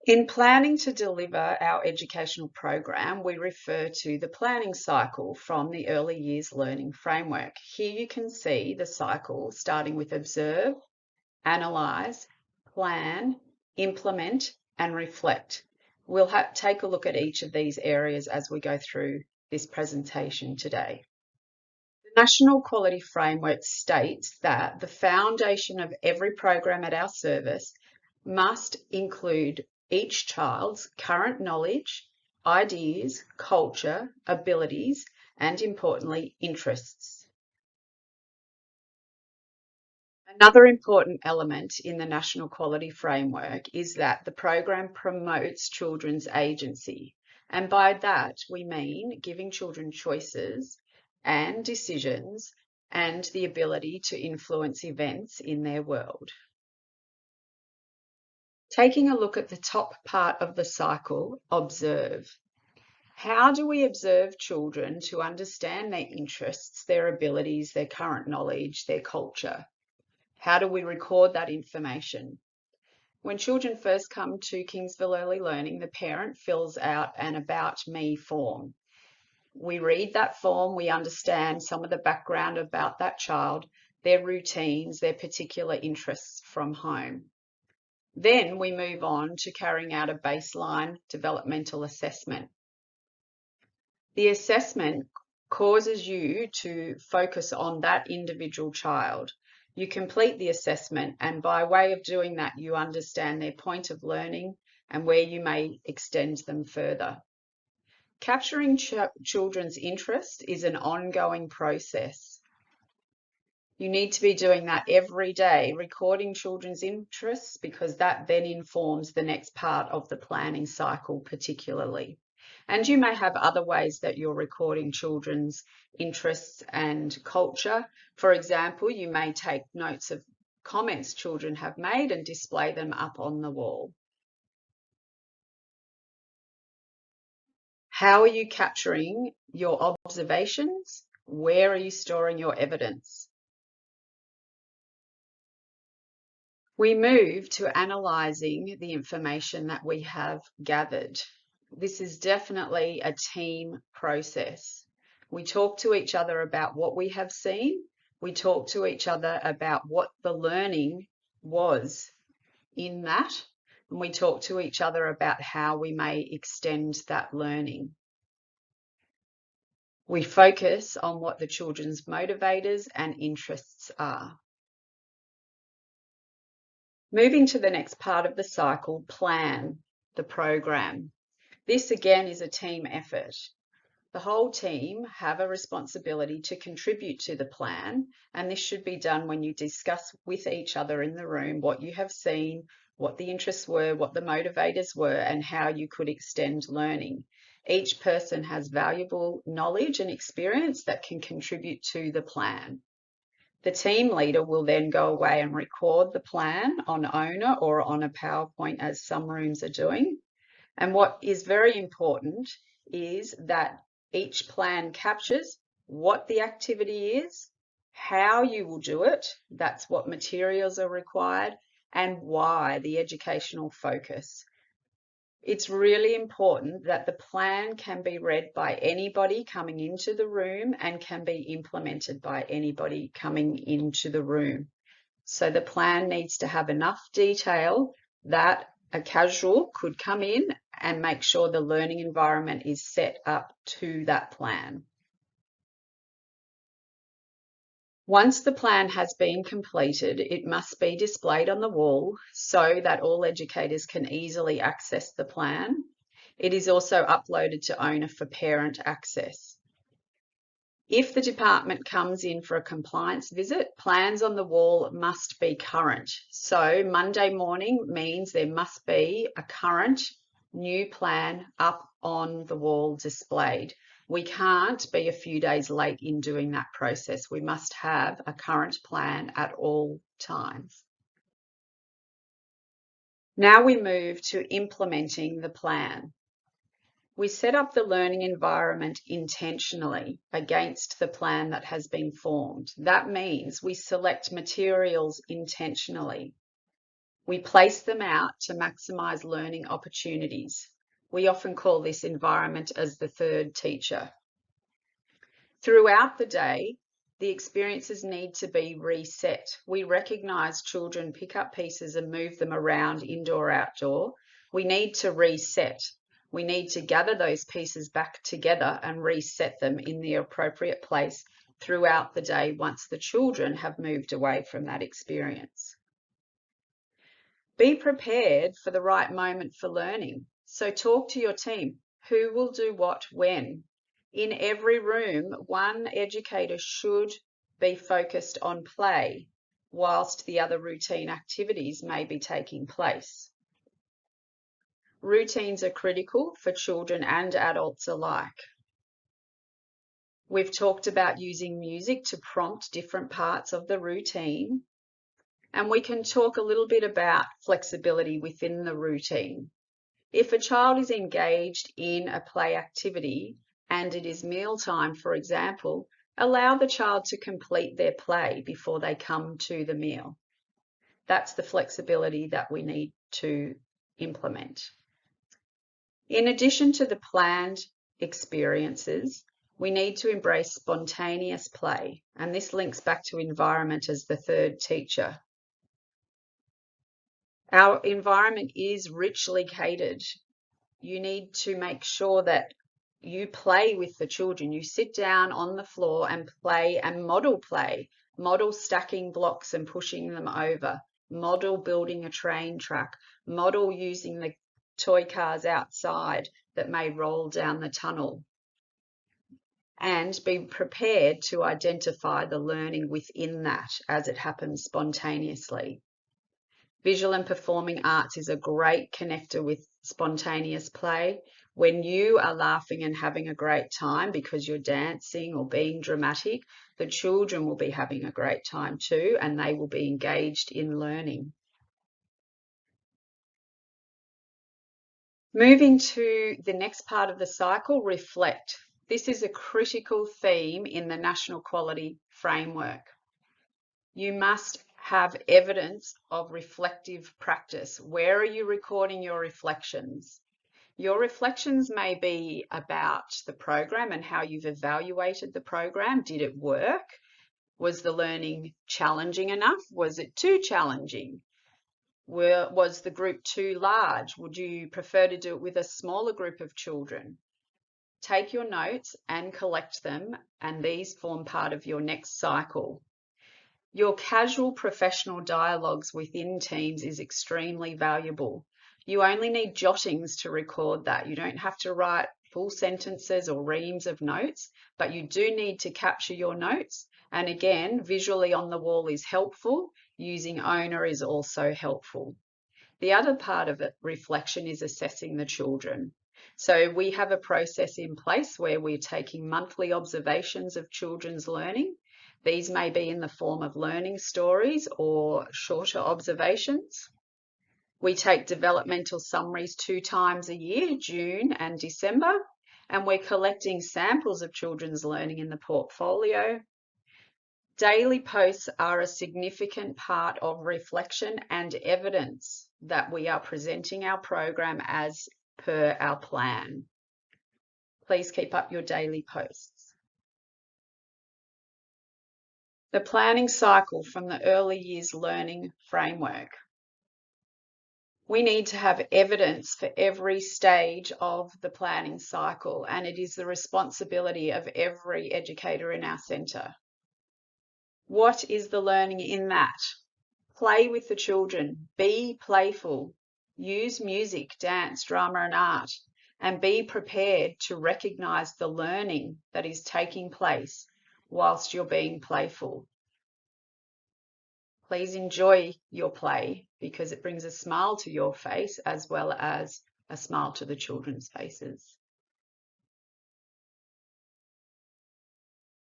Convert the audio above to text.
In planning to deliver our educational program, we refer to the planning cycle from the Early Years Learning Framework. Here you can see the cycle starting with observe, analyse, plan, implement, and reflect. We'll take a look at each of these areas as we go through this presentation today. The National Quality Framework states that the foundation of every program at our service must include each child's current knowledge, ideas, culture, abilities, and importantly, interests. Another important element in the National Quality Framework is that the program promotes children's agency. And by that, we mean giving children choices and decisions and the ability to influence events in their world. Taking a look at the top part of the cycle, observe. How do we observe children to understand their interests, their abilities, their current knowledge, their culture? How do we record that information? When children first come to Kingsville Early Learning, the parent fills out an About Me form. We read that form, we understand some of the background about that child, their routines, their particular interests from home. Then we move on to carrying out a baseline developmental assessment. The assessment causes you to focus on that individual child. You complete the assessment, and by way of doing that, you understand their point of learning and where you may extend them further. Capturing children's interest is an ongoing process. You need to be doing that every day, recording children's interests, because that then informs the next part of the planning cycle particularly. And you may have other ways that you're recording children's interests and culture. For example, you may take notes of comments children have made and display them up on the wall. How are you capturing your observations? Where are you storing your evidence? We move to analysing the information that we have gathered. This is definitely a team process. We talk to each other about what we have seen. We talk to each other about what the learning was in that. And we talk to each other about how we may extend that learning. We focus on what the children's motivators and interests are. Moving to the next part of the cycle, plan the program. This again is a team effort. The whole team have a responsibility to contribute to the plan, and this should be done when you discuss with each other in the room what you have seen, what the interests were, what the motivators were, and how you could extend learning. Each person has valuable knowledge and experience that can contribute to the plan. The team leader will then go away and record the plan on Owner or on a PowerPoint, as some rooms are doing. And what is very important is that each plan captures what the activity is, how you will do it, that's what materials are required, and why, the educational focus. It's really important that the plan can be read by anybody coming into the room and can be implemented by anybody coming into the room. So the plan needs to have enough detail that a casual could come in and make sure the learning environment is set up to that plan. Once the plan has been completed, it must be displayed on the wall so that all educators can easily access the plan. It is also uploaded to Owner for parent access. If the department comes in for a compliance visit, plans on the wall must be current. So Monday morning means there must be a current new plan up on the wall displayed. We can't be a few days late in doing that process. We must have a current plan at all times. Now we move to implementing the plan. We set up the learning environment intentionally against the plan that has been formed. That means we select materials intentionally. We place them out to maximise learning opportunities. We often call this environment as the third teacher. Throughout the day, the experiences need to be reset. We recognise children pick up pieces and move them around indoor, outdoor. We need to reset. We need to gather those pieces back together and reset them in the appropriate place throughout the day once the children have moved away from that experience. Be prepared for the right moment for learning. So talk to your team. Who will do what when? In every room, one educator should be focused on play, whilst the other routine activities may be taking place. Routines are critical for children and adults alike. We've talked about using music to prompt different parts of the routine, and we can talk a little bit about flexibility within the routine. If a child is engaged in a play activity and it is mealtime, for example, allow the child to complete their play before they come to the meal. That's the flexibility that we need to implement. In addition to the planned experiences, we need to embrace spontaneous play, and this links back to environment as the third teacher. Our environment is richly catered. You need to make sure that you play with the children. You sit down on the floor and play and model play. Model stacking blocks and pushing them over. Model building a train track. Model using the toy cars outside that may roll down the tunnel. And be prepared to identify the learning within that as it happens spontaneously. Visual and performing arts is a great connector with spontaneous play. When you are laughing and having a great time because you're dancing or being dramatic, the children will be having a great time too, and they will be engaged in learning. Moving to the next part of the cycle, reflect. This is a critical theme in the National Quality Framework. You must have evidence of reflective practice. Where are you recording your reflections? Your reflections may be about the program and how you've evaluated the program. Did it work? Was the learning challenging enough? Was it too challenging? Was the group too large? Would you prefer to do it with a smaller group of children? Take your notes and collect them, and these form part of your next cycle. Your casual professional dialogues within teams is extremely valuable. You only need jottings to record that. You don't have to write full sentences or reams of notes, but you do need to capture your notes. And again, visually on the wall is helpful. Using owner is also helpful. The other part of it, reflection, is assessing the children. So we have a process in place where we're taking monthly observations of children's learning. These may be in the form of learning stories or shorter observations. We take developmental summaries 2 times a year, June and December, and we're collecting samples of children's learning in the portfolio. Daily posts are a significant part of reflection and evidence that we are presenting our program as per our plan. Please keep up your daily posts. The planning cycle from the early years learning framework. We need to have evidence for every stage of the planning cycle, and it is the responsibility of every educator in our centre. What is the learning in that? Play with the children, be playful, use music, dance, drama and art, and be prepared to recognise the learning that is taking place whilst you're being playful. Please enjoy your play because it brings a smile to your face as well as a smile to the children's faces.